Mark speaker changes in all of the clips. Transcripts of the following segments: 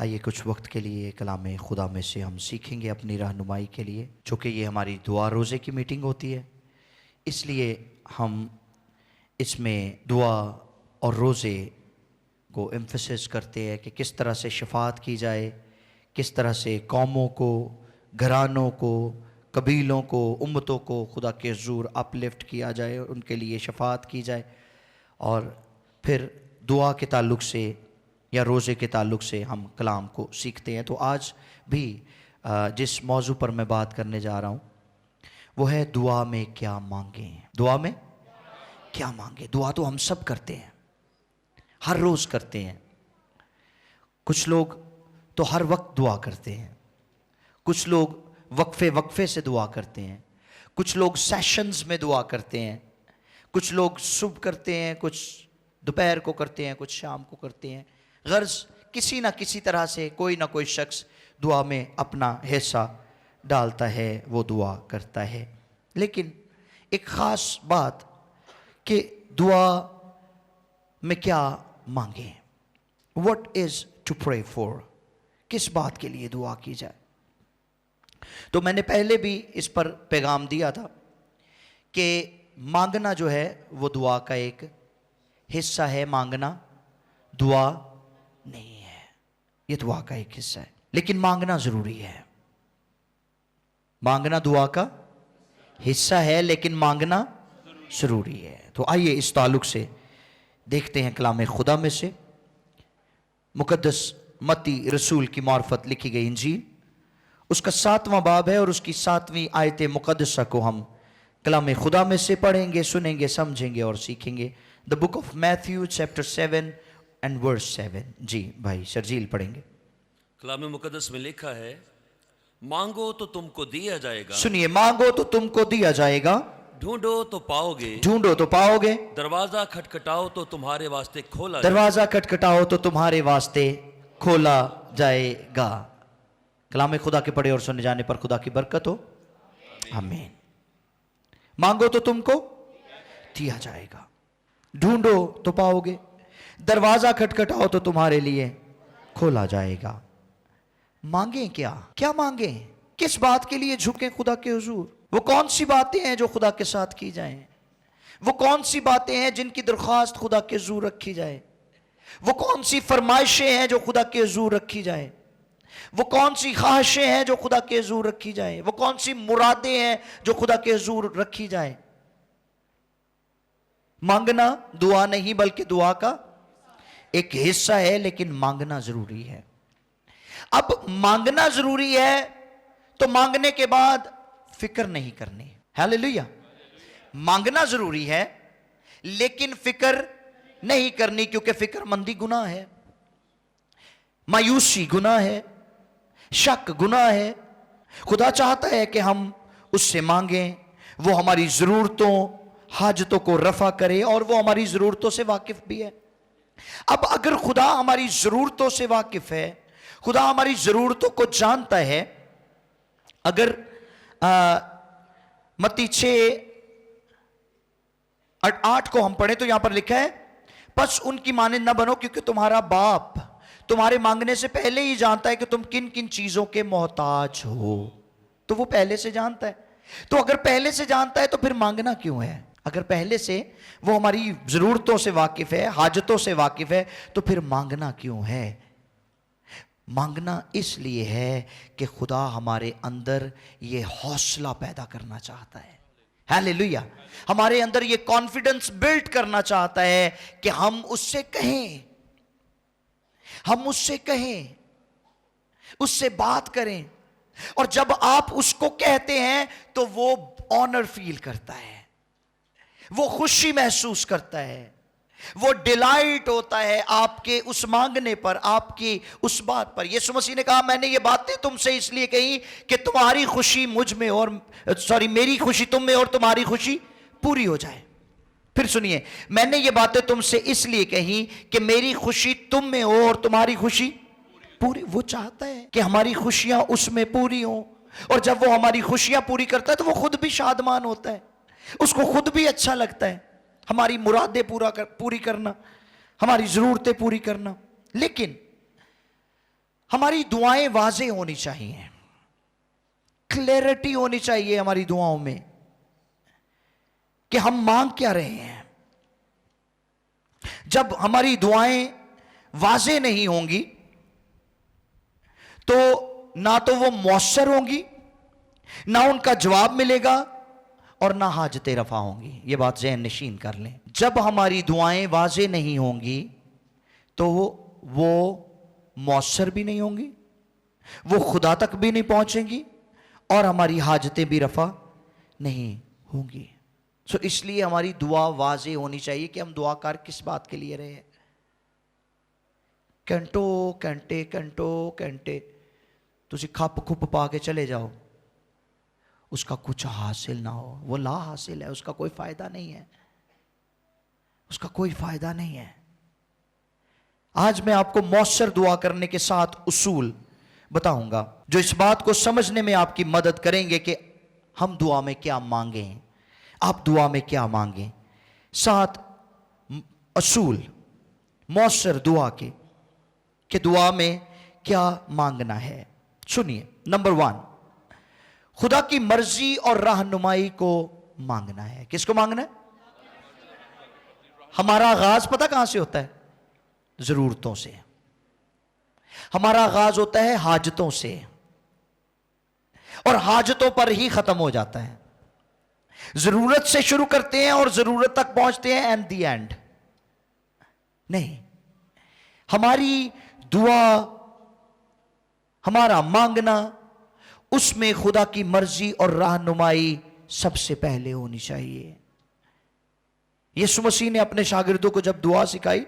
Speaker 1: آئیے کچھ وقت کے لیے کلام خدا میں سے ہم سیکھیں گے اپنی رہنمائی کے لیے، چونکہ یہ ہماری دعا روزے کی میٹنگ ہوتی ہے، اس لیے ہم اس میں دعا اور روزے کو ایمفسس کرتے ہیں کہ کس طرح سے شفاعت کی جائے، کس طرح سے قوموں کو، گھرانوں کو، قبیلوں کو، امتوں کو خدا کے حضور اپ لفٹ کیا جائے، ان کے لیے شفاعت کی جائے۔ اور پھر دعا کے تعلق سے یا روزے کے تعلق سے ہم کلام کو سیکھتے ہیں۔ تو آج بھی جس موضوع پر میں بات کرنے جا رہا ہوں وہ ہے دعا میں کیا مانگیں۔ دعا میں کیا مانگیں؟ دعا تو ہم سب کرتے ہیں، ہر روز کرتے ہیں۔ کچھ لوگ تو ہر وقت دعا کرتے ہیں، کچھ لوگ وقفے سے دعا کرتے ہیں، کچھ لوگ سیشنز میں دعا کرتے ہیں، کچھ لوگ صبح کرتے ہیں، کچھ دوپہر کو کرتے ہیں، کچھ شام کو کرتے ہیں۔ غرض کسی نہ کسی طرح سے کوئی نہ کوئی شخص دعا میں اپنا حصہ ڈالتا ہے، وہ دعا کرتا ہے۔ لیکن ایک خاص بات کہ دعا میں کیا مانگیں، what is to pray for، کس بات کے لیے دعا کی جائے۔ تو میں نے پہلے بھی اس پر پیغام دیا تھا کہ مانگنا جو ہے وہ دعا کا ایک حصہ ہے، مانگنا دعا نہیں ہے، یہ دعا کا ایک حصہ ہے، لیکن مانگنا ضروری ہے۔ مانگنا دعا کا حصہ ہے لیکن مانگنا ضروری ہے۔ تو آئیے اس تعلق سے دیکھتے ہیں کلام خدا میں سے مقدس متی رسول کی معرفت لکھی گئی انجیل، اس کا 7واں باب ہے اور اس کی 7ویں آیت مقدسہ کو ہم کلام خدا میں سے پڑھیں گے، سنیں گے، سمجھیں گے اور سیکھیں گے۔ The book of Matthew chapter 7 and verse 7۔ جی بھائی شرجیل پڑھیں گے۔
Speaker 2: کلام مقدس میں لکھا ہے، مانگو تو تم کو دیا جائے گا،
Speaker 1: سنیے، مانگو تو تم کو دیا جائے گا،
Speaker 2: ڈھونڈو تو پاؤ گے،
Speaker 1: ڈھونڈو تو پاؤ گے،
Speaker 2: دروازہ کھٹکھٹاؤ تو تمہارے واسطے کھولا جائے
Speaker 1: دروازہ کھٹکھٹاؤ تو تمہارے واسطے کھولا جائے گا۔ کلام خدا کے پڑھے اور سنے جانے پر خدا کی برکت ہو، آمین۔ مانگو تو تم کو دیا جائے گا، ڈھونڈو تو پاؤ گے، دروازہ کھٹکھٹاؤ تو تمہارے لیے کھولا جائے گا۔ مانگیں کیا؟ کیا مانگیں؟ کس بات کے لیے جھکیں خدا کے حضور؟ وہ کون سی باتیں ہیں جو خدا کے ساتھ کی جائیں؟ وہ کون سی باتیں ہیں جن کی درخواست خدا کے حضور رکھی جائے؟ وہ کون سی فرمائشیں ہیں جو خدا کے حضور رکھی جائیں؟ وہ کون سی خواہشیں ہیں جو خدا کے حضور رکھی جائیں؟ وہ کون سی مرادیں ہیں جو خدا کے حضور رکھی جائیں؟ مانگنا دعا نہیں بلکہ دعا کا ایک حصہ ہے، لیکن مانگنا ضروری ہے۔ اب مانگنا ضروری ہے تو مانگنے کے بعد فکر نہیں کرنی۔ ہیلیلویا۔ مانگنا ضروری ہے لیکن فکر نہیں کرنی، کیونکہ فکر مندی گناہ ہے، مایوسی گناہ ہے، شک گناہ ہے۔ خدا چاہتا ہے کہ ہم اس سے مانگیں، وہ ہماری ضرورتوں، حاجتوں کو رفع کرے، اور وہ ہماری ضرورتوں سے واقف بھی ہے۔ اب اگر خدا ہماری ضرورتوں سے واقف ہے، خدا ہماری ضرورتوں کو جانتا ہے، اگر متی 6:8 کو ہم پڑھیں تو یہاں پر لکھا ہے، پس ان کی مانند نہ بنو کیونکہ تمہارا باپ تمہارے مانگنے سے پہلے ہی جانتا ہے کہ تم کن کن چیزوں کے محتاج ہو۔ تو وہ پہلے سے جانتا ہے، تو اگر پہلے سے جانتا ہے تو پھر مانگنا کیوں ہے؟ اگر پہلے سے وہ ہماری ضرورتوں سے واقف ہے، حاجتوں سے واقف ہے، تو پھر مانگنا کیوں ہے؟ مانگنا اس لیے ہے کہ خدا ہمارے اندر یہ حوصلہ پیدا کرنا چاہتا ہے۔ ہیلیلویا۔ ہمارے اندر یہ کانفیڈنس بلڈ کرنا چاہتا ہے کہ ہم اس سے کہیں، ہم اس سے کہیں، اس سے بات کریں، اور جب آپ اس کو کہتے ہیں تو وہ آنر فیل کرتا ہے، وہ خوشی محسوس کرتا ہے، وہ ڈیلائٹ ہوتا ہے آپ کے اس مانگنے پر، آپ کی اس بات پر۔ یسوع مسیح نے کہا، میں نے یہ باتیں تم سے اس لیے کہی کہ تمہاری خوشی مجھ میں اور میری خوشی تم میں اور تمہاری خوشی پوری ہو جائے۔ پھر سنیے، میں نے یہ باتیں تم سے اس لیے کہی کہ میری خوشی تم میں ہو اور تمہاری خوشی پوری۔ وہ چاہتا ہے کہ ہماری خوشیاں اس میں پوری ہوں، اور جب وہ ہماری خوشیاں پوری کرتا ہے تو وہ خود بھی شادمان ہوتا ہے، اس کو خود بھی اچھا لگتا ہے ہماری مرادیں پوری کرنا، ہماری ضرورتیں پوری کرنا۔ لیکن हमारी दुआएं वाज़े होनी चाहिए, क्लैरिटी होनी चाहिए हमारी दुआओं में कि हम मांग क्या रहे हैं। जब हमारी दुआएं वाज़े नहीं होंगी तो ना तो वो मौसर होंगी, ना उनका जवाब मिलेगा, और ना हाजतें रफा होंगी। ये बात ज़हन नशीन कर लें। जब हमारी दुआएं वाज़े नहीं होंगी तो वो मौसर भी नहीं होंगी, वो खुदा तक भी नहीं पहुंचेंगी, और हमारी हाजतें भी रफा नहीं होंगी। सो इसलिए हमारी दुआ वाज़े होनी चाहिए कि हम दुआ कर किस बात के लिए रहे हैं। घंटे तुसी खप खुप पा के चले जाओ, उसका कुछ हासिल ना हो, वो ला हासिल है, उसका कोई फायदा नहीं है, उसका कोई फायदा नहीं है। आज मैं आपको मौसर दुआ करने के 7 उसूल बताऊंगा जो इस बात को समझने में आपकी मदद करेंगे कि हम दुआ में क्या मांगें, आप दुआ में क्या मांगें। 7 उसूल मौसर दुआ के कि दुआ में क्या मांगना है। सुनिए, नंबर 1, खुदा की मर्जी और रहनुमाई को मांगना है। किसको मांगना है? हमारा आगाज पता कहां से होता है? जरूरतों से। हमारा आगाज होता है हाजतों से, और हाजतों पर ही खत्म हो जाता है। जरूरत से शुरू करते हैं और जरूरत तक पहुंचते हैं एंड द एंड नहीं। हमारी दुआ, हमारा मांगना, उसमें खुदा की मर्जी और रहनुमाई सबसे पहले होनी चाहिए। यीशु मसीह ने अपने शागिर्दों को जब दुआ सिखाई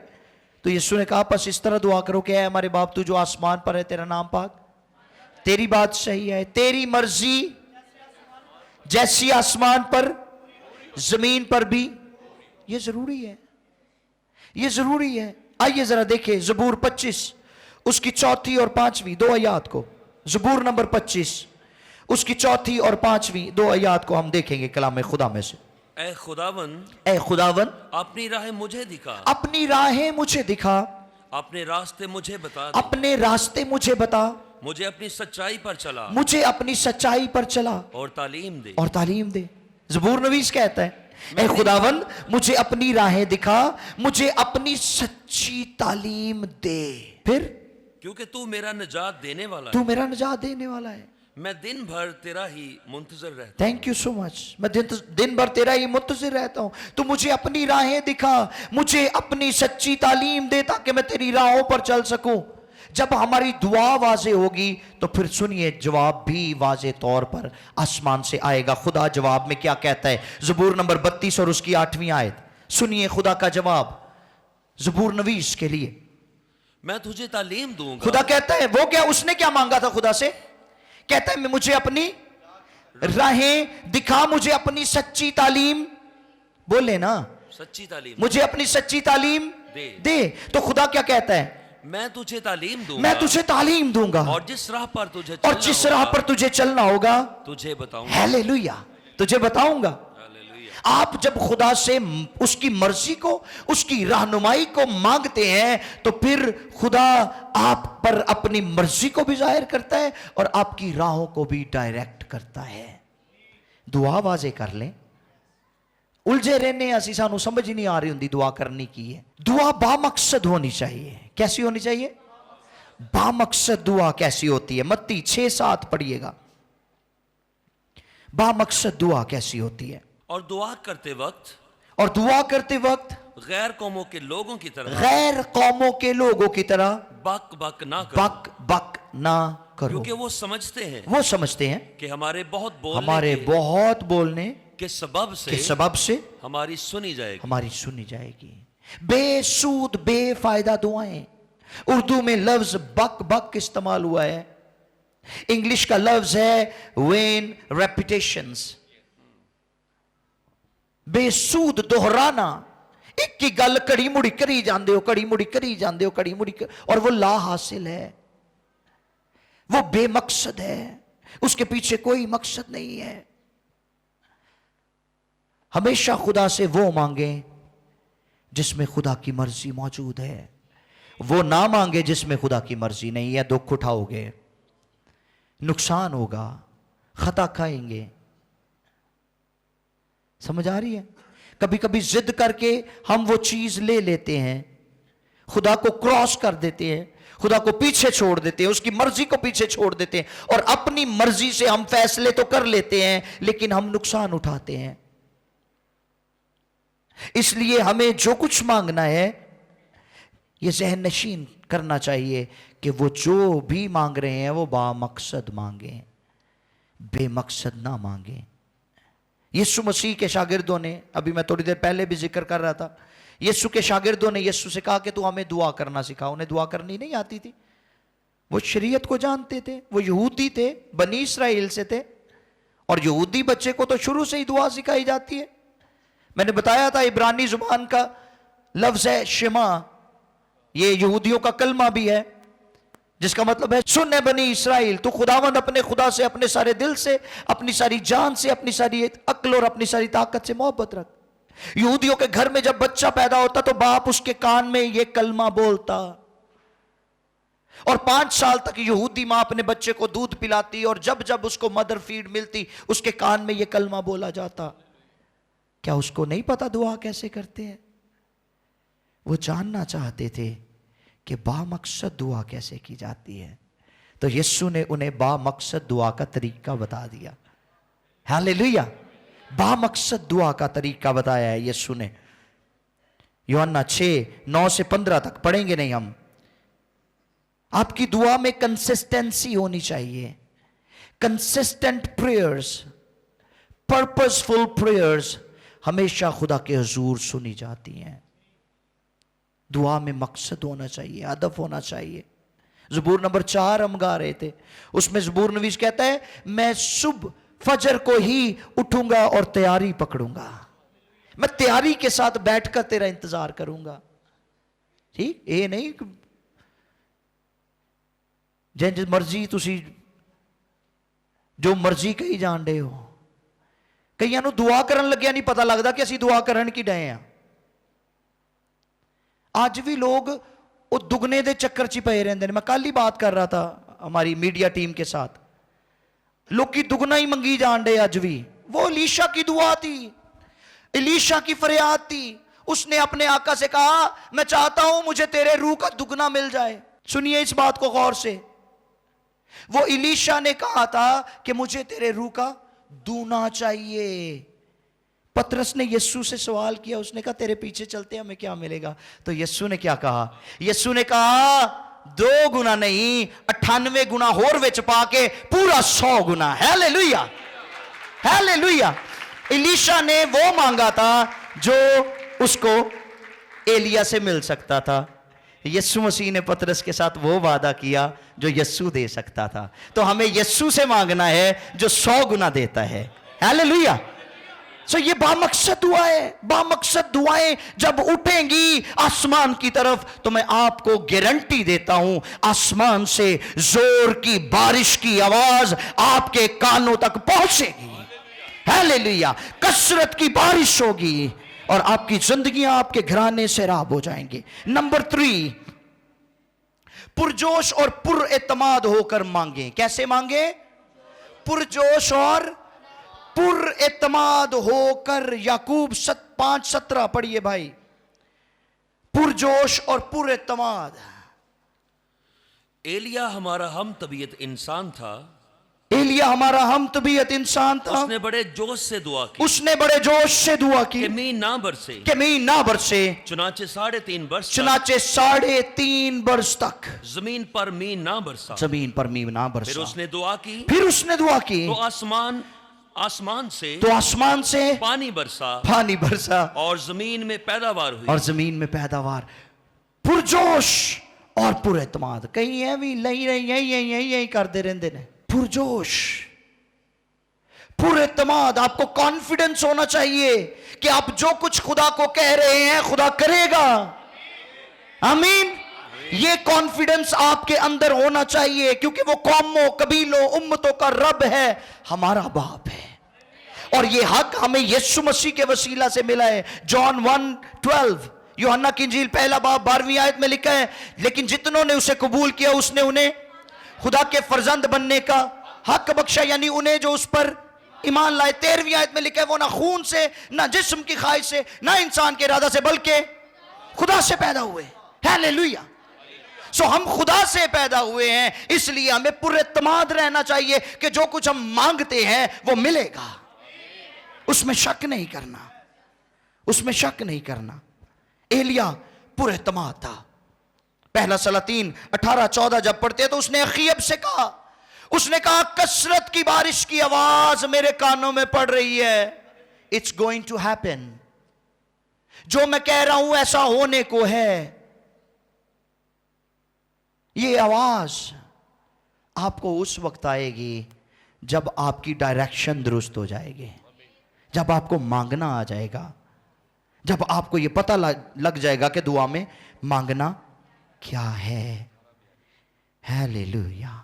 Speaker 1: तो यीशु ने कहा, बस इस तरह दुआ करो कि ऐ हमारे बाप तू जो आसमान पर है, तेरा नाम पाक, तेरी बात सही है, तेरी मर्जी जैसी आसमान पर जमीन पर भी। यह जरूरी है, यह जरूरी है। आइए जरा देखें ज़बूर 25 उसकी 4 और 5 2 आयत को। ज़बूर नंबर 25 उसकी 4 और 5 2 आयत को हम देखेंगे कलाम खुदा में से।
Speaker 2: ए
Speaker 1: खुदावन
Speaker 2: अपनी राहें मुझे दिखा,
Speaker 1: अपनी राहें मुझे दिखा,
Speaker 2: अपने रास्ते मुझे बता दे,
Speaker 1: अपने रास्ते मुझे बता,
Speaker 2: मुझे अपनी सच्चाई पर चला,
Speaker 1: मुझे अपनी सच्चाई पर चला,
Speaker 2: और तालीम दे,
Speaker 1: और तालीम दे। ज़बूर नवीस कहता है, ए खुदावन मुझे अपनी राहें दिखा, मुझे अपनी सच्ची तालीम दे। फिर
Speaker 2: क्योंकि तू मेरा निजात देने वाला
Speaker 1: तू
Speaker 2: है,
Speaker 1: मेरा निजात देने वाला है।
Speaker 2: मैं दिन भर तेरा ही मुंतजर रहता
Speaker 1: थैंक यू सो मच। मैं दिन भर तेरा ही मुंतज़िर रहता हूं। तू मुझे अपनी राहें दिखा, मुझे अपनी सच्ची तालीम दे, ताकि मैं तेरी राहों पर चल सकूं। जब हमारी दुआ वाज़े होगी तो फिर सुनिए, जवाब भी वाज़े तौर पर आसमान से आएगा। खुदा जवाब में क्या कहता है? ज़बूर नंबर 32 और उसकी 8वीं आयत सुनिए खुदा का जवाब ज़बूर नवीस के लिए।
Speaker 2: मैं तुझे तालीम दूंगा।
Speaker 1: खुदा कहता है, वो क्या, उसने क्या मांगा था खुदा से? कहता है, मुझे अपनी राहें दिखा, मुझे अपनी सच्ची तालीम, बोले ना,
Speaker 2: सच्ची तालीम
Speaker 1: मुझे अपनी सच्ची तालीम दे। तो खुदा क्या कहता है?
Speaker 2: मैं तुझे तालीम दूंगा,
Speaker 1: मैं तुझे तालीम दूंगा,
Speaker 2: और जिस राह पर तुझे
Speaker 1: और जिस राह पर तुझे चलना होगा
Speaker 2: तुझे बताऊंगा।
Speaker 1: हालेलुया, तुझे बताऊंगा।
Speaker 2: हालेलुया।
Speaker 1: आप जब खुदा से उसकी मर्जी को, उसकी रहनुमाई को मांगते हैं तो फिर खुदा आप पर अपनी मर्जी को भी जाहिर करता है और आपकी राहों को भी डायरेक्ट करता है। दुआ वाजे कर लें, उलझे रहने असी सानू समझ ही नहीं आ रही होंगी दुआ करनी की है। दुआ बामकसद होनी चाहिए। कैसी होनी चाहिए? बामकसद दुआ कैसी होती है? मत्ती 6-7 पढ़िएगा। बामकसद दुआ कैसी होती है?
Speaker 2: और दुआ करते वक्त गैर कौमों के लोगों की तरह,
Speaker 1: गैर कौमों के लोगों की तरह
Speaker 2: बक बक ना करो,
Speaker 1: बक ना करो,
Speaker 2: क्योंकि वो समझते हैं कि हमारे
Speaker 1: बहुत बोलने
Speaker 2: के सबब से हमारी सुनी जाएगी।
Speaker 1: बेसूद बेफायदा दुआएं। उर्दू में लफ्ज बक बक इस्तेमाल हुआ है, इंग्लिश का लफ्ज है वेन रेपिटेशंस। बेसूद दोहराना, एक की गल कड़ी मुड़ी करी जाते हो, कड़ी मुड़ी करी जाते हो, कड़ी मुड़ी और वो ला हासिल है, वो बेमकसद है, उसके पीछे कोई मकसद नहीं है। हमेशा खुदा से वो मांगे जिसमें खुदा की मर्जी मौजूद है, वो ना मांगे जिसमें खुदा की मर्जी नहीं है। दुख उठाओगे, नुकसान होगा, खता खाएंगे। समझ आ रही है? कभी कभी जिद करके हम वो चीज ले लेते हैं, खुदा को क्रॉस कर देते हैं, खुदा को पीछे छोड़ देते हैं, उसकी मर्जी को पीछे छोड़ देते हैं, और अपनी मर्जी से हम फैसले तो कर लेते हैं लेकिन हम नुकसान उठाते हैं। इसलिए हमें जो कुछ मांगना है ये ज़हन नशीन करना चाहिए कि वो जो भी मांग रहे हैं वो बामकसद मांगे, बेमकसद ना मांगे। यीशु मसीह के शागिर्दों ने, अभी मैं थोड़ी देर पहले भी जिक्र कर रहा था, यीशु के शागिर्दों ने यीशु से कहा कि तू हमें दुआ करना सिखा। उन्हें दुआ करनी नहीं आती थी, वो शरीयत को जानते थे, वो यहूदी थे, बनी इस्राएल से थे, और यहूदी बच्चे को तो शुरू से ही दुआ सिखाई जाती है। मैंने बताया था इब्रानी जुबान का लफ्ज है शिमा, ये यहूदियों का कलमा भी है, जिसका मतलब है सुन बनी इस्राएल, तो खुदावंद अपने खुदा से अपने सारे दिल से, अपनी सारी जान से, अपनी सारी अक्ल और अपनी सारी ताकत से मोहब्बत रख। यहूदियों के घर में जब बच्चा पैदा होता तो बाप उसके कान में ये कलमा बोलता, और 5 साल तक यहूदी मां अपने बच्चे को दूध पिलाती, और जब जब उसको मदर फीड मिलती उसके कान में ये कलमा बोला जाता। क्या उसको नहीं पता दुआ कैसे करते हैं? वो जानना चाहते थे कि बामकसद दुआ कैसे की जाती है। तो यीशु ने उन्हें बामकसद दुआ का तरीका बता दिया। हालेलुया! बामकसद दुआ का तरीका बताया है यीशु ने। यूहन्ना 6:9-15 तक पढ़ेंगे नहीं हम। आपकी दुआ में कंसिस्टेंसी होनी चाहिए। कंसिस्टेंट प्रेयर्स, पर्पसफुल प्रेयर्स हमेशा खुदा के हुजूर सुनी जाती हैं। दुआ में मकसद होना चाहिए, हदफ होना चाहिए। ज़बूर नंबर 4 हम गा रहे थे, उसमें ज़बूर नवीस कहता है, मैं सुबह फजर को ही उठूंगा और तैयारी पकड़ूंगा, मैं तैयारी के साथ बैठकर तेरा इंतजार करूंगा। ठीक, ये नहीं जिस मर्जी तुसी जो मर्जी कही जान रहे हो। कईयां नूं दुआ करन लग्या नहीं पता लगता कि असीं दुआ करन की डए आ। आज भी लोग वो दुगने दे चक्कर च पे रहंदे ने। मैं कल ही बात कर रहा था हमारी मीडिया टीम के साथ, लोग की दुगना ही मंगी जान रहे आज भी। वो एलीशा की दुआ थी, एलीशा की फरियाद थी। उसने अपने आका से कहा, मैं चाहता हूं मुझे तेरे रूह का दुगना मिल जाए। सुनिए इस बात को गौर से, वो एलीशा ने कहा था कि मुझे तेरे रूह का दूना चाहिए। पतरस ने यीशु से सवाल किया, उसने कहा तेरे पीछे चलते हमें क्या मिलेगा? तो यीशु ने क्या कहा? यीशु ने कहा 2 गुना नहीं 98 गुना होर विच पाके पूरा 100 गुना। Hallelujah, hallelujah. एलीशा ने वो मांगा था जो उसको एलिया से मिल सकता था। यीशु मसीह ने पतरस के साथ वो वादा किया जो यीशु दे सकता था। तो हमें यीशु से मांगना है जो 100 गुना देता है। हालेलुया। सो ये बामकसद दुआ है। बामकसद दुआएं जब उठेंगी आसमान की तरफ, तो मैं आपको गारंटी देता हूं आसमान से जोर की बारिश की आवाज आपके कानों तक पहुंचेगी। हालेलुया। कसरत की बारिश होगी और आपकी जिंदगियां, आपके घराने सैराब हो जाएंगे। नंबर 3, पुरजोश और पुरएतमाद होकर मांगे। कैसे मांगे? पुरजोश और पुरएतमाद होकर। याकूब 5:17 पढ़िए भाई। पुरजोश और पुरएतमाद।
Speaker 2: एलिया हमारा हम तबीयत इंसान था,
Speaker 1: एलिया हमारा हम तबीयत इंसान था,
Speaker 2: उसने बड़े जोश से दुआ की,
Speaker 1: उसने बड़े जोश से दुआ की
Speaker 2: कि मीन ना बरसे,
Speaker 1: कि मीन ना बरसे।
Speaker 2: चुनाचे 3.5 वर्ष तक,
Speaker 1: चुनाचे 3.5 वर्ष तक
Speaker 2: जमीन पर मीन ना बरसा।
Speaker 1: जमीन पर मीन ना
Speaker 2: फिर
Speaker 1: बरसा।
Speaker 2: उसने दुआ की,
Speaker 1: फिर उसने दुआ की
Speaker 2: तो आसमान से
Speaker 1: तो आसमान से
Speaker 2: पानी बरसा
Speaker 1: पानी बरसा
Speaker 2: और जमीन में पैदावार हुई।
Speaker 1: और जमीन में पैदावार। पुरजोश और पुरएतमाद। कहीं है भी यही करते रहते ने। पुरजोश, पुरएतमाद। आपको कॉन्फिडेंस होना चाहिए कि आप जो कुछ खुदा को कह रहे हैं खुदा करेगा। आमीन। ये कॉन्फिडेंस आपके अंदर होना चाहिए, क्योंकि वो कौमों, कबीलों, उम्मतों का रब है, हमारा बाप है, और ये हक हमें यीशु मसीह के वसीला से मिला है। जॉन 1:12 यूहन्ना की इंजील पहला बाब 12वीं आयत में लिखा है, लेकिन जितनों ने उसे कबूल किया उसने उन्हें खुदा के फर्जंद बनने का हक बख्शा, यानी उन्हें जो उस पर ईमान लाए। 13वीं आयत में लिखा है, वो ना खून से, ना जिस्म की ख्वाहिश से, ना इंसान के इरादा से, बल्कि खुदा से पैदा हुए। हालेलुया। सो हम खुदा से पैदा हुए हैं, इसलिए हमें पुरएतमाद रहना चाहिए कि जो कुछ हम मांगते हैं वो मिलेगा। उसमें शक नहीं करना, उसमें शक नहीं करना। एलिया पुरएतमाद था। पहला सलातीन 18-14 जब पढ़ते तो उसने अखीब से कहा, उसने कहा कसरत की बारिश की आवाज मेरे कानों में पड़ रही है। इट्स गोइंग टू हैपन, जो मैं कह रहा हूं ऐसा होने को है। ये आवाज आपको उस वक्त आएगी जब आपकी डायरेक्शन दुरुस्त हो जाएगी, जब आपको मांगना आ जाएगा, जब आपको ये पता लग जाएगा कि दुआ में मांगना क्या है। हालेलुया।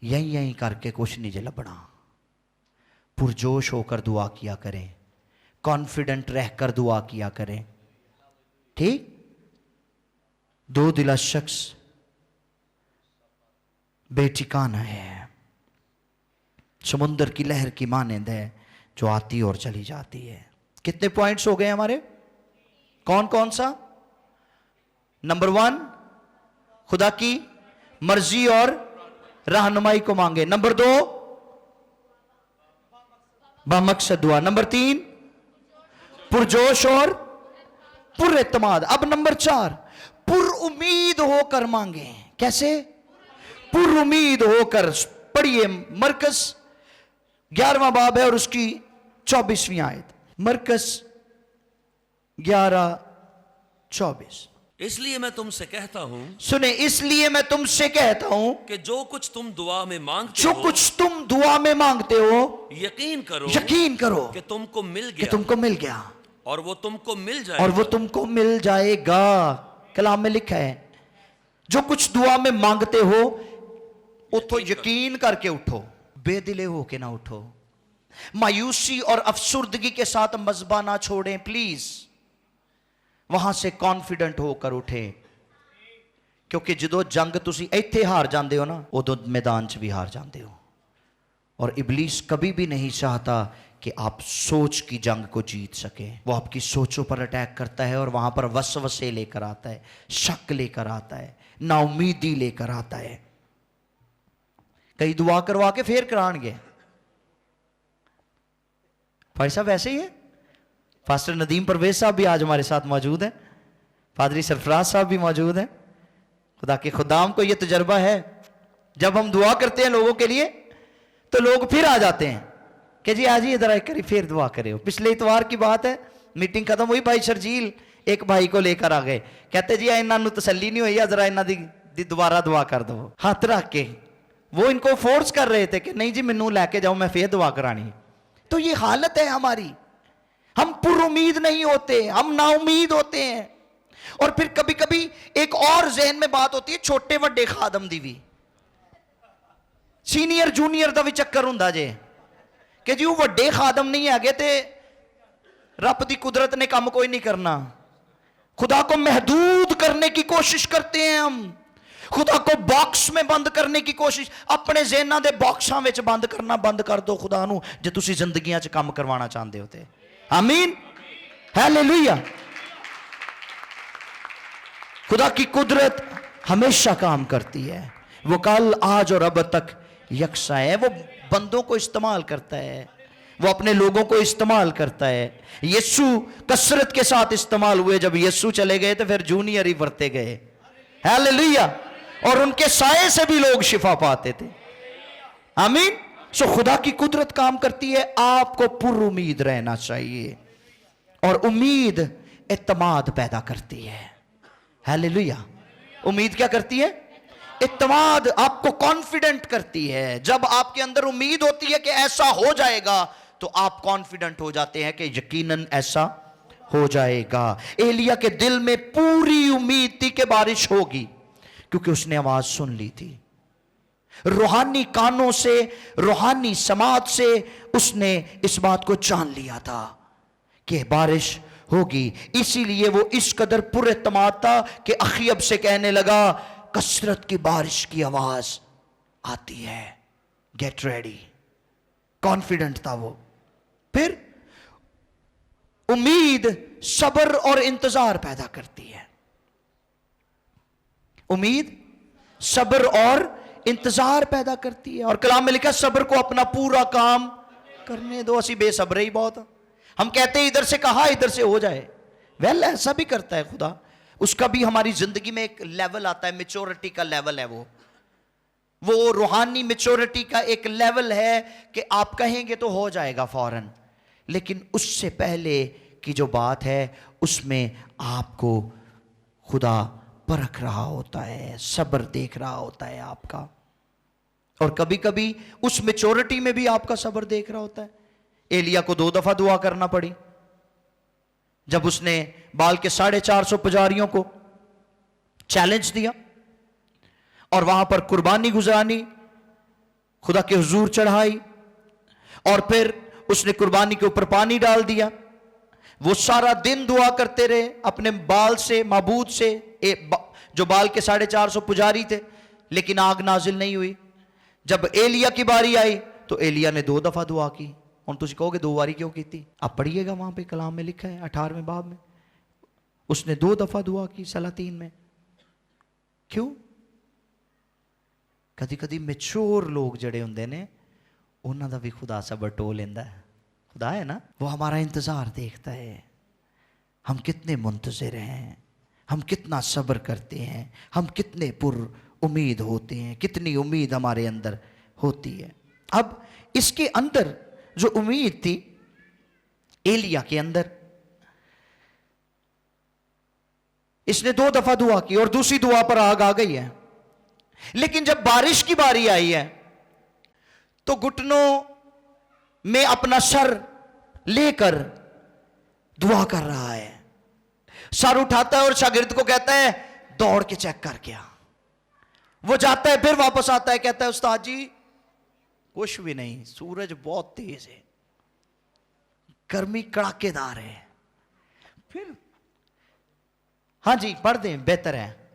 Speaker 1: यहीं करके कुछ नहीं लबना। पुरजोश होकर दुआ किया करें, कॉन्फिडेंट रहकर दुआ किया करें। ठीक। दो दिला शख्स बेठिकाना है, समुंदर की लहर की मानंद है जो आती और चली जाती है। कितने पॉइंट्स हो गए हमारे? कौन कौन सा? नंबर 1, खुदा की मर्जी और रहनुमाई को मांगे। नंबर 2, बामकसद दुआ। नंबर 3, पुरजोश और पुरएतमाद। अब नंबर 4, पुरुमीद होकर मांगे। कैसे? पुरुमीद होकर। पढ़िए मरकस 11वां बाब है और उसकी 24वीं आयत। मरकस 11:24।
Speaker 2: इसलिए मैं तुमसे कहता हूं,
Speaker 1: सुने, इसलिए मैं तुमसे कहता हूं
Speaker 2: कि जो कुछ तुम दुआ में मांगते
Speaker 1: जो
Speaker 2: हो,
Speaker 1: कुछ तुम दुआ में मांगते हो
Speaker 2: यकीन करो
Speaker 1: कि
Speaker 2: तुमको मिल
Speaker 1: कि
Speaker 2: गया,
Speaker 1: तुमको मिल गया
Speaker 2: और वो तुमको मिल
Speaker 1: और
Speaker 2: जाएगा।
Speaker 1: वो तुमको मिल जाएगा। कलाम में लिखा है, जो कुछ दुआ में मांगते हो उठो, यकीन करके उठो, बेदिले हो के ना उठो। मायूसी और अफसुर्दगी के साथ मजबा ना छोड़ें प्लीज। वहां से कॉन्फिडेंट होकर उठे, क्योंकि जदों जंग तुसी इत्थे हार जाते हो ना, उदों मैदान च भी हार जाते हो। और इबलीस कभी भी नहीं चाहता कि आप सोच की जंग को जीत सके। वो आपकी सोचों पर अटैक करता है और वहां पर वसवसे लेकर आता है, शक लेकर आता है, नाउमीदी लेकर आता है। कई दुआ करवा के फिर कराएंगे। भाई साहब ऐसे ही है। फास्टर नदीम परवेज साहब भी आज हमारे साथ मौजूद हैं, पादरी सरफराज साहब भी मौजूद हैं। खुदा के खुदाम को यह तजर्बा है, जब हम दुआ करते हैं लोगों के लिए तो लोग फिर आ जाते हैं कि जी आज ही इधर आए करी फिर दुआ करे हो। पिछले इतवार की बात है, मीटिंग खत्म हुई, भाई शर्जील एक भाई को लेकर आ गए, कहते जी इन्हों तसल्ली नहीं हुई, जरा इन्हों दी दोबारा दुआ कर दो। हाथ रख के वो इनको फोर्स कर रहे थे कि नहीं जी मैनू लैके जाओ, मैं फिर दुआ करानी। तो ये हालत है हमारी, हम पुरुमीद नहीं होते, हम नाउमीद होते हैं। और फिर कभी कभी एक और ज़हन में बात होती है, छोटे वड्डे खादम दी भी, सीनियर जूनियर का भी चक्कर हुंदा जे कि जी वो वड्डे खादम नहीं है ते रब दी कुदरत ने काम कोई नहीं करना। खुदा को महदूद करने की कोशिश करते हैं हम, खुदा को बॉक्स में बंद करने की कोशिश। अपने ज़हनां दे बॉक्सां विच बंद करना बंद कर दो खुदा नूं, जे तुसीं जिंदगियां च काम करवाना चाहते हो ते। आमीन, हालेलुया। खुदा की कुदरत हमेशा काम करती है, वो कल आज और अब तक यकसा है। वो बंदों को इस्तेमाल करता है, वो अपने लोगों को इस्तेमाल करता है। यीशु कसरत के साथ इस्तेमाल हुए, जब यीशु चले गए तो फिर जूनियर ही बरते गए। हालेलुया। और उनके साये से भी लोग शिफा पाते थे। आमीन। सो खुदा की कुदरत काम करती है, आपको पुरुमीद रहना चाहिए। और उम्मीद इत्मीनान पैदा करती है। हालेलुया। उम्मीद क्या करती है? इत्मीनान, आपको कॉन्फिडेंट करती है। जब आपके अंदर उम्मीद होती है कि ऐसा हो जाएगा तो आप कॉन्फिडेंट हो जाते हैं कि यकीनन ऐसा हो जाएगा। एलिया के दिल में पूरी उम्मीद थी कि बारिश होगी, क्योंकि उसने आवाज सुन ली थी। रूहानी कानों से, रूहानी समाज से उसने इस बात को जान लिया था कि बारिश होगी। इसीलिए वो इस कदर पुरएतमाद था कि अखीब से कहने लगा कसरत की बारिश की आवाज आती है, गेट रेडी। कॉन्फिडेंट था वो। फिर उम्मीद सब्र और इंतजार पैदा करती है। उम्मीद सब्र और इंतजार पैदा करती है। और कलाम में लिखा सब्र को अपना पूरा काम करने दो। असी बेसब्रे ही बहुत। हम कहते हैं इधर से कहा इधर से हो जाए। वेल ऐसा भी करता है खुदा। उसका भी हमारी जिंदगी में एक लेवल आता है, मेच्योरिटी का लेवल है वो रूहानी मेच्योरिटी का एक लेवल है कि आप कहेंगे तो हो जाएगा फौरन, लेकिन उससे पहले की जो बात है उसमें आपको खुदा परख रहा होता है, सब्र देख रहा होता है आपका। और कभी कभी उस मेच्योरिटी में भी आपका सब्र देख रहा होता है। एलिया को 2 दफा दुआ करना पड़ी जब उसने बाल के 450 पुजारियों को चैलेंज दिया और वहां पर कुर्बानी गुजारनी, खुदा के हुजूर चढ़ाई, और फिर उसने कुर्बानी के ऊपर पानी डाल दिया। वो सारा दिन दुआ करते रहे अपने बाल से, माबूद से, जो बाल के 450 पुजारी थे, लेकिन आग नाजिल नहीं हुई। जब एलिया की बारी आई तो एलिया ने 2 दफा दुआ की। और तुझे कहोगे 2 बारी क्यों की थी? आप पढ़िएगा, वहां पे कलाम में लिखा है 18वें बाब में, उसने 2 दफा दुआ की सलातीन में। क्यों? कदी कदी मैच्योर लोग जड़े होंदे ने उन्हां दा भी खुदा सबर टो लेंदा है। खुदा है ना, वो हमारा इंतजार देखता है, हम कितने मुंतज़िर हैं, हम कितना सब्र करते हैं, हम कितने पुर उम्मीद होते हैं, कितनी उम्मीद हमारे अंदर होती है। अब इसके अंदर जो उम्मीद थी एलिया के अंदर, इसने 2 दफा दुआ की और दूसरी दुआ पर आग आ गई है। लेकिन जब बारिश की बारी आई है तो घुटनों में अपना सर लेकर दुआ कर रहा है। सर उठाता है और शागिर्द को कहता है दौड़ के चेक करके आ। वो जाता है, फिर वापस आता है, कहता है उस्ताद जी कुछ भी नहीं, सूरज बहुत तेज है, गर्मी कड़ाकेदार है। फिर हाँ जी पढ़ दें, बेहतर है।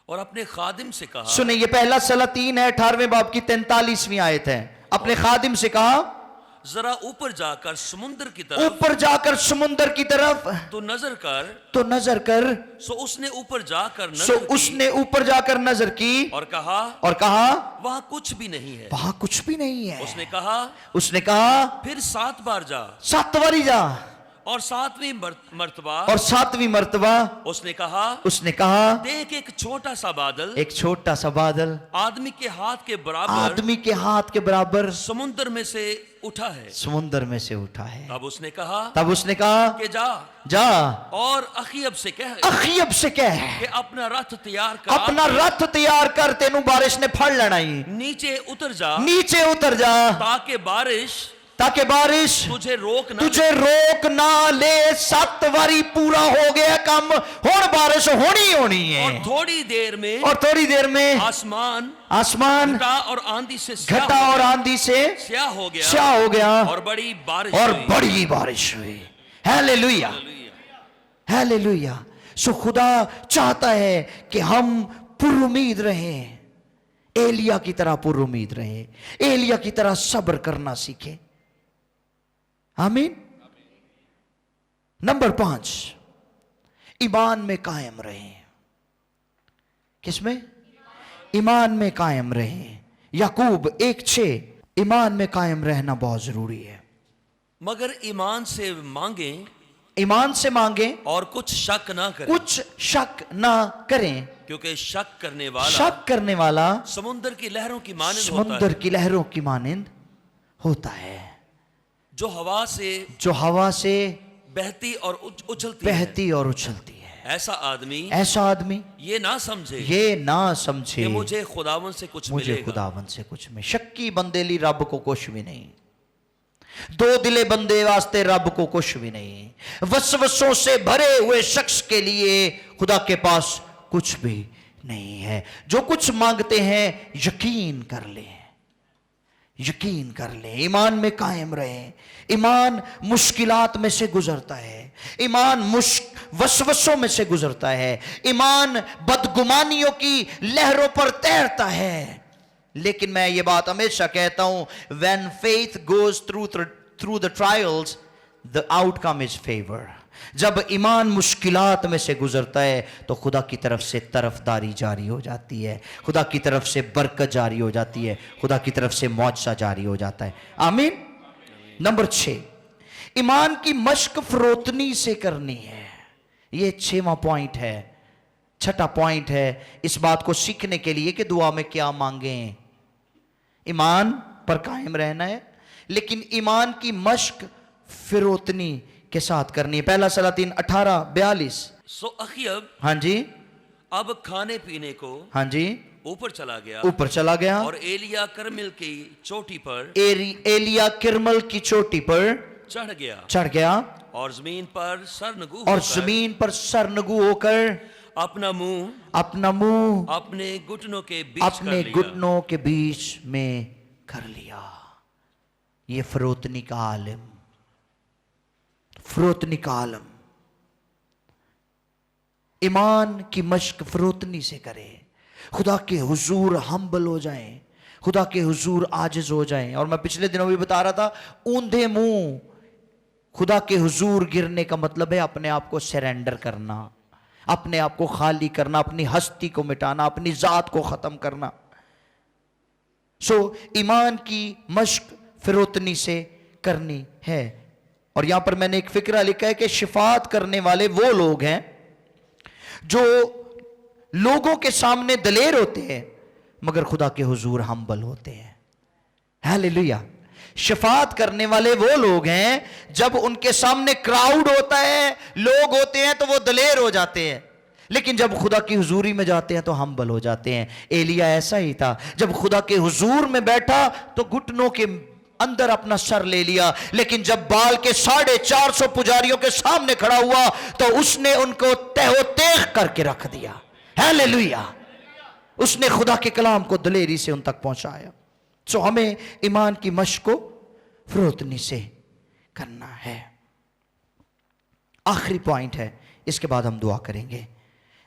Speaker 2: और अपने खादिम से कहा,
Speaker 1: सुने ये पहला सलातीन है 18वें बाब की 43वीं आयत है। अपने खादिम से कहा
Speaker 2: जरा ऊपर जाकर समुद्र की तरफ,
Speaker 1: ऊपर जाकर समुद्र की तरफ
Speaker 2: तो नजर कर। सो उसने ऊपर जाकर नजर की और कहा वहां कुछ भी नहीं है।
Speaker 1: वहां कुछ भी नहीं है।
Speaker 2: उसने कहा
Speaker 1: फिर
Speaker 2: 7 बार जा,
Speaker 1: 7 बारी जा,
Speaker 2: और 7वीं मर्तबा उसने कहा देख एक छोटा सा बादल आदमी के हाथ के बराबर समुद्र में से उठा है। तब उसने कहा कि जा और अखीब से कह कि अपना रथ तैयार कर, तेनू बारिश ने फड़ लेना ही। नीचे उतर जा ताकि बारिश तुझे रोक ना ले। 7 बारी पूरा हो गया काम, हुण बारिश होनी है। और थोड़ी देर में आसमान घटा और आंधी से स्याह हो गया और बड़ी बारिश हुई। Hallelujah, hallelujah. सो खुदा चाहता है कि हम पुरुमीद रहें, एलिया की तरह पुरुमीद रहें, एलिया की तरह सब्र करना सीखें। आमीन। नंबर 5, ईमान में कायम रहें। किसमें? ईमान में कायम रहें। याकूब 1:6, ईमान में कायम रहना बहुत जरूरी है। मगर ईमान से मांगे
Speaker 1: और कुछ शक ना करें,
Speaker 2: क्योंकि शक करने वाला समुद्र की लहरों की मानिंद होता है, जो हवा से बहती और उछलती है। ऐसा आदमी ये ना समझे कि मुझे खुदावन से कुछ मिले। शक्की बंदे ली रब को कुछ भी नहीं, 2 दिले बंदे वास्ते रब को कुछ भी नहीं। वसवसों से भरे हुए शख्स के लिए खुदा के पास कुछ भी नहीं है। जो कुछ मांगते हैं यकीन कर ले,
Speaker 1: यकीन कर ले, ईमान में कायम रहे। ईमान मुश्किलात में से गुजरता है, ईमान वसवसों में से गुजरता है, ईमान बदगुमानियों की लहरों पर तैरता है। लेकिन मैं ये बात हमेशा कहता हूं, when faith goes through the trials, the outcome is favor। जब ईमान मुश्किलात में से गुजरता है तो खुदा की तरफ से तरफदारी जारी हो जाती है, खुदा की तरफ से बरकत जारी हो जाती है, खुदा की तरफ से मौजसा जारी हो जाता है। आमीन। नंबर 6, ईमान की मश्क फरोतनी से करनी है। ये 6वां पॉइंट है। 6ठा पॉइंट है इस बात को सीखने के लिए कि दुआ में क्या मांगें। ईमान पर कायम रहना है, लेकिन ईमान की मश्क फिरोतनी के साथ करनी है। पहला सलातीन 18:42।
Speaker 2: सो अखीब,
Speaker 1: हाँ जी,
Speaker 2: अब खाने पीने को,
Speaker 1: हाँ जी,
Speaker 2: ऊपर चला गया,
Speaker 1: ऊपर चला गया,
Speaker 2: और एलिया करमिल की चोटी पर,
Speaker 1: एलिया किरमल की चोटी पर
Speaker 2: चढ़ गया,
Speaker 1: और
Speaker 2: जमीन पर
Speaker 1: सरनगू होकर
Speaker 2: अपना मुंह अपने घुटनों के बीच में कर लिया। ये फरोतनी का आलम, फरोतनी का आलम। ईमान की मश्क फरोतनी से करे, खुदा के हुजूर हम्बल हो जाएं, खुदा के हुजूर आजिज हो जाएं। और मैं पिछले दिनों भी बता रहा था, ऊंधे मुंह खुदा के हुजूर गिरने का मतलब है अपने आप को सरेंडर करना, अपने आप को खाली करना, अपनी हस्ती को मिटाना, अपनी जात को खत्म करना। ईमान की मश्क फिरोतनी से करनी है। और यहां पर मैंने एक फिक्रा लिखा है कि शिफात करने वाले वो लोग हैं जो लोगों के सामने दलेर होते हैं मगर खुदा के हुजूर हम्बल होते हैं। हालेलुया। शिफात करने वाले वो लोग हैं जब उनके सामने क्राउड होता है, लोग होते हैं, तो वो दलेर हो जाते हैं, लेकिन जब खुदा की हुजूरी में जाते हैं तो हम्बल हो जाते हैं। एलिया ऐसा ही था, जब खुदा के हुजूर में बैठा तो घुटनों के अंदर अपना सर ले लिया, लेकिन जब बाल के 450 पुजारियों के सामने खड़ा हुआ तो उसने उनको तहोतेख करके रख दिया। हालेलुया। उसने खुदा के कलाम को दलेरी से उन तक पहुंचाया। हमें ईमान की मश्क को फरोतनी से करना है। आखिरी पॉइंट है, इसके बाद हम दुआ करेंगे।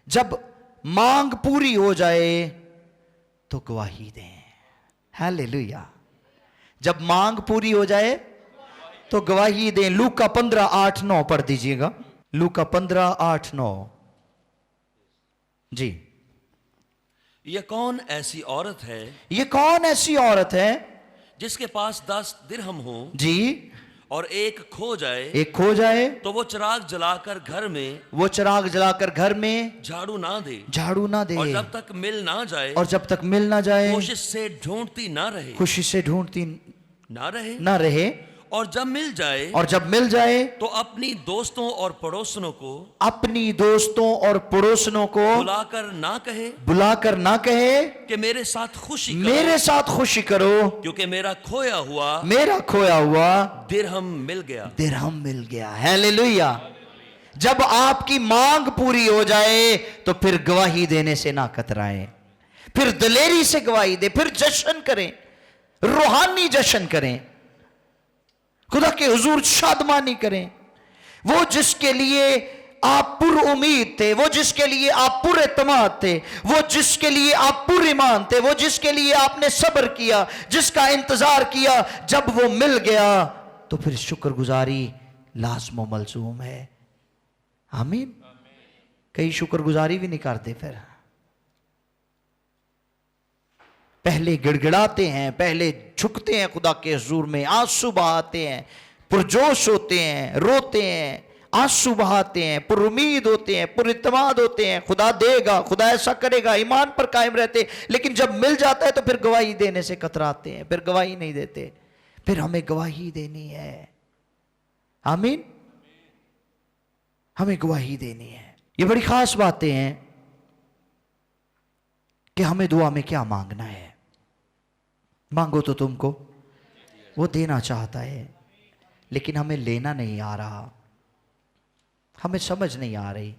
Speaker 2: जब मांग पूरी हो जाए तो गवाही दें। हालेलुया। जब मांग पूरी हो जाए तो गवाही दें। लूका 15:8-9 पढ़ दीजिएगा। लूका 15:8-9 जी। ये कौन ऐसी औरत है,
Speaker 1: ये कौन ऐसी औरत है
Speaker 2: जिसके पास 10 दिरहम हो
Speaker 1: जी,
Speaker 2: और एक खो जाए तो वो चिराग जलाकर घर में झाड़ू ना दे, और जब तक मिल ना जाए कोशिश से ढूंढती ना रहे, और जब मिल जाए तो अपनी दोस्तों और पड़ोसनों को बुलाकर ना कहे कि मेरे साथ खुशी करो, क्योंकि मेरा खोया हुआ दिरहम मिल गया। हालेलुया। जब आपकी मांग पूरी हो जाए तो फिर गवाही देने से ना कतराएं, फिर दलेरी से गवाही दे, फिर जश्न करें, रूहानी जश्न करें, खुदा के हुजूर शादमानी करें। वो जिसके लिए आप पुर उम्मीद थे, वो जिसके लिए आप पुर एतमाद थे, वो जिसके लिए आप पुर ईमान थे, वो जिसके लिए आपने सब्र किया, जिसका इंतजार किया, जब वो मिल गया तो फिर शुक्रगुजारी लाज़िम व मलज़ूम है। आमीन। कई शुक्रगुजारी भी नहीं करते, फिर पहले गिड़गिड़ाते हैं, पहले झुकते हैं खुदा के हुजूर में, आंसू बहाते हैं, पुरजोश होते हैं, रोते हैं, आंसू बहाते हैं, पुर उम्मीद होते हैं, पुर इत्मीनान होते हैं, खुदा देगा, खुदा ऐसा करेगा, ईमान पर कायम रहते। लेकिन जब मिल जाता है तो फिर गवाही देने से कतराते हैं, फिर गवाही नहीं देते। फिर हमें गवाही देनी है। आमीन। हमें गवाही देनी है। ये बड़ी खास बातें हैं कि हमें दुआ में क्या मांगना है। मांगो तो तुमको वो देना चाहता है, लेकिन हमें लेना नहीं आ रहा, हमें समझ नहीं आ रही।